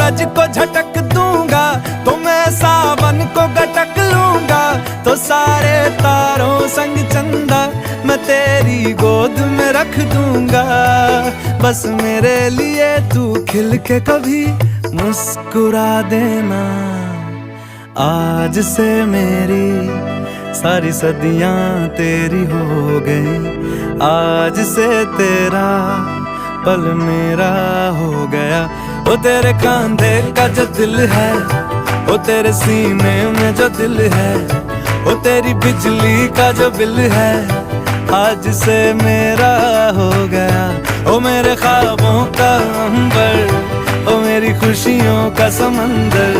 सूरज को झटक दूंगा तो मैं सावन को गटक लूंगा, तो सारे तारों संग चंदा मैं तेरी गोद में रख दूंगा। बस मेरे लिए तू खिल के कभी मुस्कुरा देना। आज से मेरी सारी सदियां तेरी हो गई, आज से तेरा पल मेरा हो गया। वो तेरे कांधे का जो दिल है, वो तेरे सीने में जो दिल है, वो तेरी बिजली का जो बिल है, आज से मेरा हो गया। ओ मेरे ख्वाबों का अंबर, ओ मेरी खुशियों का समंदर,